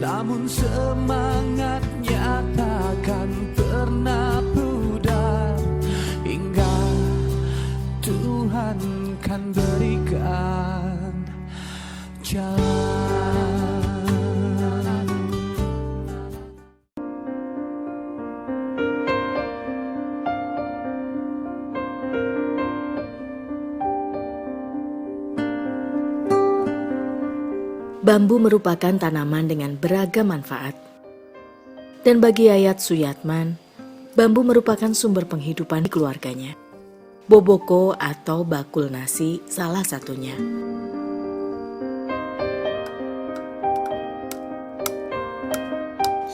namun semangatnya takkan pernah pudar hingga Tuhan kan berikan jalan. Bambu merupakan tanaman dengan beragam manfaat. Dan bagi Yayat Suyatman, bambu merupakan sumber penghidupan di keluarganya. Boboko atau bakul nasi salah satunya.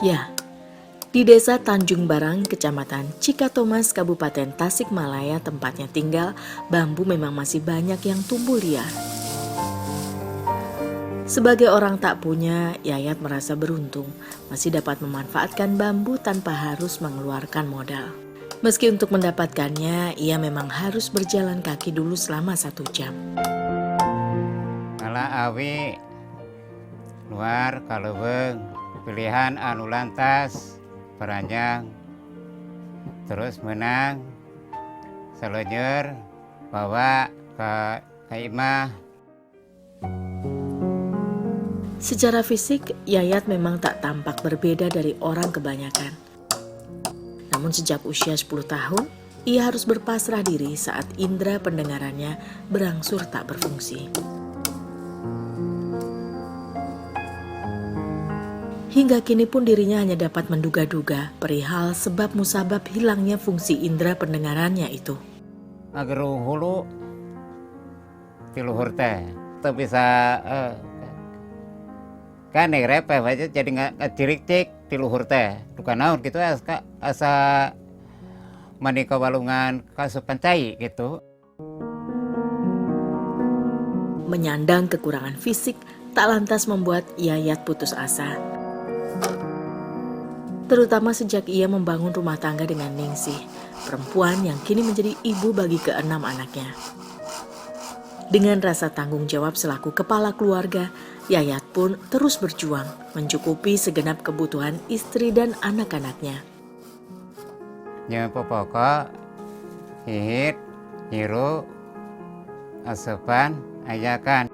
Ya, di desa Tanjung Barang, Kecamatan Cikatomas, Kabupaten Tasikmalaya tempatnya tinggal, bambu memang masih banyak yang tumbuh liar. Sebagai orang tak punya, Yayat merasa beruntung masih dapat memanfaatkan bambu tanpa harus mengeluarkan modal. Meski untuk mendapatkannya, ia memang harus berjalan kaki dulu selama 1 jam. Kalau awi luar kalau pilihan anu lantas peranjang terus menang selonyer bawa ke imah. Secara fisik, Yayat memang tak tampak berbeda dari orang kebanyakan. Namun sejak usia 10 tahun, ia harus berpasrah diri saat indera pendengarannya berangsur tak berfungsi. Hingga kini pun dirinya hanya dapat menduga-duga perihal sebab musabab hilangnya fungsi indera pendengarannya itu. Agar hulu tiluhur teh tuh bisa kan repeh aja jadi nggak cirik-cik tiluhur teh bukan naon gitu asa manika walungan kasupan cai gitu. Menyandang kekurangan fisik tak lantas membuat Yayat putus asa. Terutama sejak ia membangun rumah tangga dengan Ningsih, perempuan yang kini menjadi ibu bagi ke-6 anaknya. Dengan rasa tanggung jawab selaku kepala keluarga, Yayat pun terus berjuang mencukupi segenap kebutuhan istri dan anak-anaknya. Nya pokok hihit, hiru, asupan, ayakan.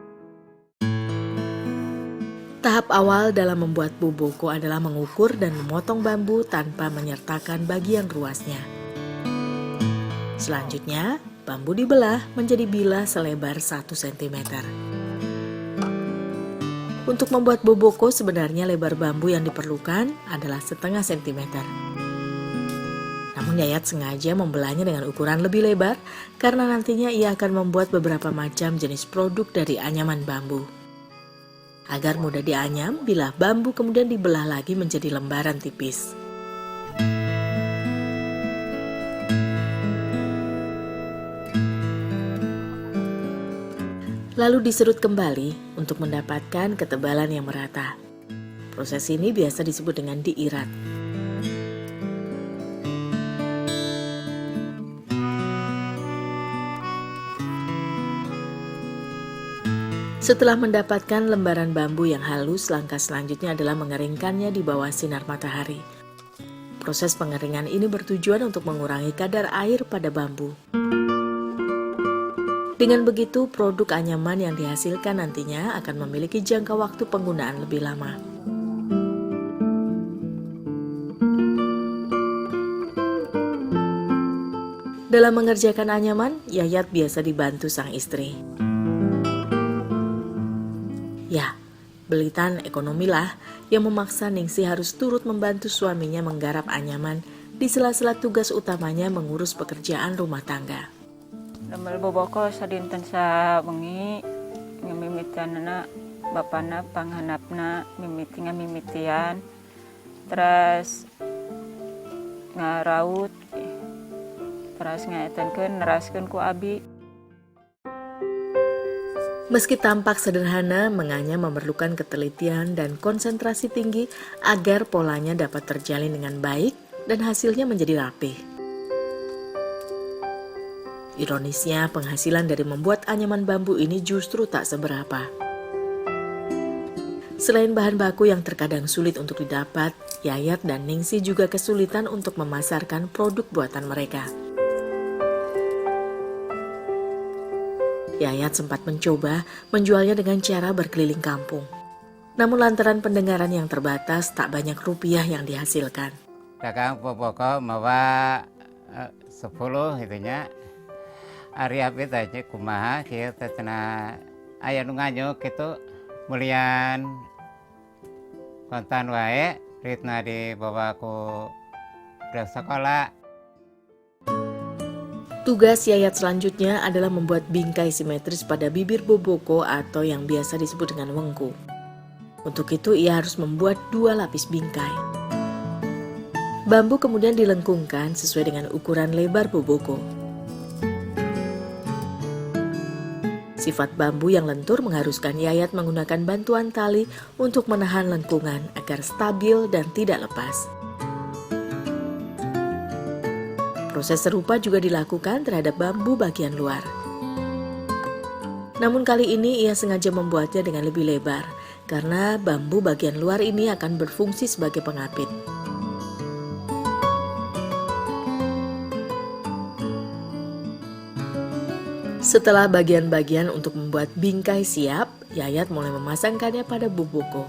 Tahap awal dalam membuat boboko adalah mengukur dan memotong bambu tanpa menyertakan bagian ruasnya. Selanjutnya, bambu dibelah menjadi bilah selebar 1 cm. Untuk membuat boboko sebenarnya lebar bambu yang diperlukan adalah 0,5 cm. Namun Yayat sengaja membelahnya dengan ukuran lebih lebar karena nantinya ia akan membuat beberapa macam jenis produk dari anyaman bambu. Agar mudah dianyam, bilah bambu kemudian dibelah lagi menjadi lembaran tipis. Lalu diserut kembali untuk mendapatkan ketebalan yang merata. Proses ini biasa disebut dengan diirat. Setelah mendapatkan lembaran bambu yang halus, langkah selanjutnya adalah mengeringkannya di bawah sinar matahari. Proses pengeringan ini bertujuan untuk mengurangi kadar air pada bambu. Dengan begitu, produk anyaman yang dihasilkan nantinya akan memiliki jangka waktu penggunaan lebih lama. Dalam mengerjakan anyaman, Yayat biasa dibantu sang istri. Ya, belitan ekonomilah yang memaksa Ningsih harus turut membantu suaminya menggarap anyaman di sela-sela tugas utamanya mengurus pekerjaan rumah tangga. Damel boboko sadinten sa wengi ngamimitianna bapana panghanapna mimitian terus ngaraut terus ngaetankeun neraskeun ku abi. Meski tampak sederhana, menganyam memerlukan ketelitian dan konsentrasi tinggi agar polanya dapat terjalin dengan baik dan hasilnya menjadi rapih. Ironisnya, penghasilan dari membuat anyaman bambu ini justru tak seberapa. Selain bahan baku yang terkadang sulit untuk didapat, Yayat dan Ningsih juga kesulitan untuk memasarkan produk buatan mereka. Yayat sempat mencoba menjualnya dengan cara berkeliling kampung. Namun lantaran pendengaran yang terbatas, tak banyak rupiah yang dihasilkan. Dagang pokok mawa 10 itunya. Ari abis aja kumaha kita cenah aya nu nganyuk gitu mulian kontan wae ritna dibawa ku udah sekolah. Tugas Yayat selanjutnya adalah membuat bingkai simetris pada bibir boboko atau yang biasa disebut dengan wengku. Untuk itu ia harus membuat 2 lapis bingkai. Bambu kemudian dilengkungkan sesuai dengan ukuran lebar boboko. Sifat bambu yang lentur mengharuskan Yayat menggunakan bantuan tali untuk menahan lengkungan agar stabil dan tidak lepas. Proses serupa juga dilakukan terhadap bambu bagian luar. Namun kali ini ia sengaja membuatnya dengan lebih lebar, karena bambu bagian luar ini akan berfungsi sebagai pengapit. Setelah bagian-bagian untuk membuat bingkai siap, Yayat mulai memasangkannya pada boboko.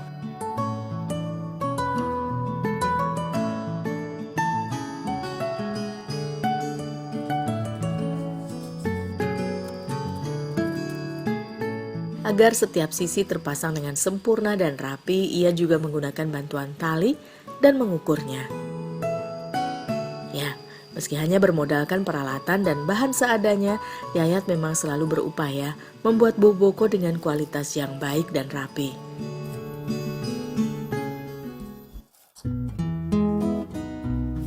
Agar setiap sisi terpasang dengan sempurna dan rapi, ia juga menggunakan bantuan tali dan mengukurnya. Ya, meski hanya bermodalkan peralatan dan bahan seadanya, Yayat memang selalu berupaya membuat boboko dengan kualitas yang baik dan rapi.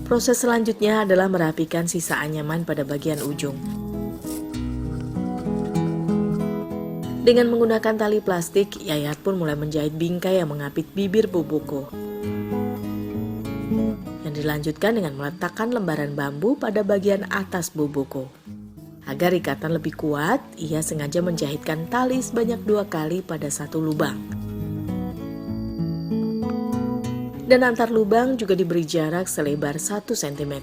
Proses selanjutnya adalah merapikan sisa anyaman pada bagian ujung. Dengan menggunakan tali plastik, Yayat pun mulai menjahit bingkai yang mengapit bibir boboko. Yang dilanjutkan dengan meletakkan lembaran bambu pada bagian atas boboko. Agar ikatan lebih kuat, ia sengaja menjahitkan tali sebanyak 2 kali pada satu lubang. Dan antar lubang juga diberi jarak selebar 1 cm.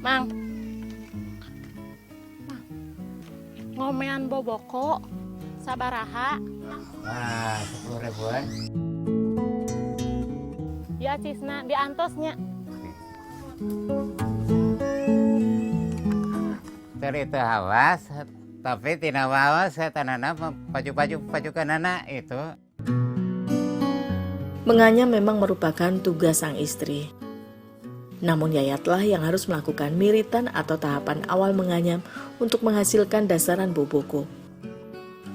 Mang, ngomean boboko sabaraha? Wah, 10 ribuan. Ya cisna diantosnya. Cerita hawas, tapi tina wawas saya tanana paju kanana itu. Menganyam memang merupakan tugas sang istri. Namun Yayatlah yang harus melakukan miritan atau tahapan awal menganyam untuk menghasilkan dasaran boboko.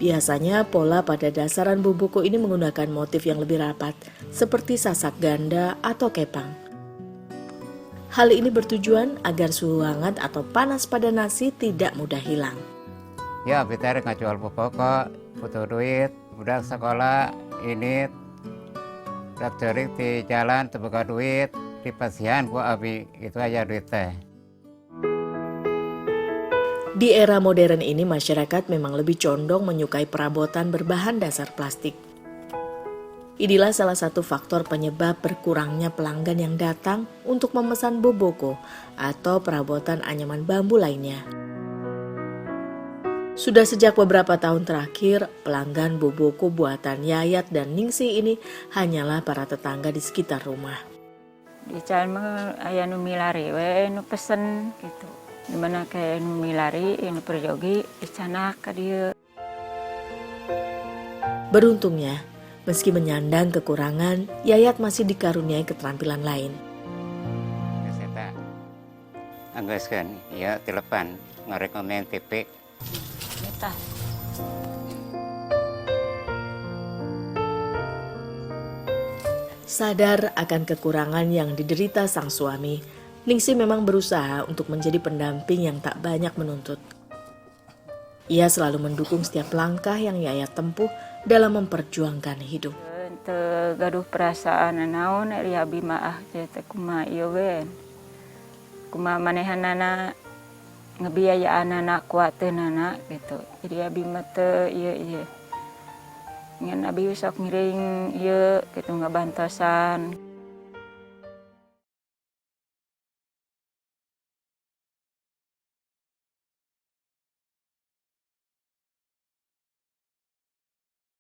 Biasanya pola pada dasaran boboko ini menggunakan motif yang lebih rapat, seperti sasak ganda atau kepang. Hal ini bertujuan agar suhu hangat atau panas pada nasi tidak mudah hilang. Ya, kita ngajual boboko, butuh duit, udah sekolah, ini prakterik di jalan, terbuka duit. Di pasian ku abi itu aja duit teh. Di era modern ini masyarakat memang lebih condong menyukai perabotan berbahan dasar plastik. Inilah salah satu faktor penyebab berkurangnya pelanggan yang datang untuk memesan boboko atau perabotan anyaman bambu lainnya. Sudah sejak beberapa tahun terakhir, pelanggan boboko buatan Yayat dan Ningsih ini hanyalah para tetangga di sekitar rumah. Di jalan mah aya nu milari we nu pesen gitu. Di mana kayak nu milari, nu perjogi di sana ka dieu. Beruntungnya, meski menyandang kekurangan, Yayat masih dikaruniai keterampilan lain. Saya anggaskan, ya telepon ngarekomen TV. Eta Sadar akan kekurangan yang diderita sang suami, Ningsih memang berusaha untuk menjadi pendamping yang tak banyak menuntut. Ia selalu mendukung setiap langkah yang Yayat tempuh dalam memperjuangkan hidup. gaduh perasaan naon ri abi maah teh kumaha ieu we. Kumaha manehanana ngebiayaan anak kuateunana gitu. Jadi abi mah teu ieu. Ngan abi sok ngiring ieu gitu ngabantosan.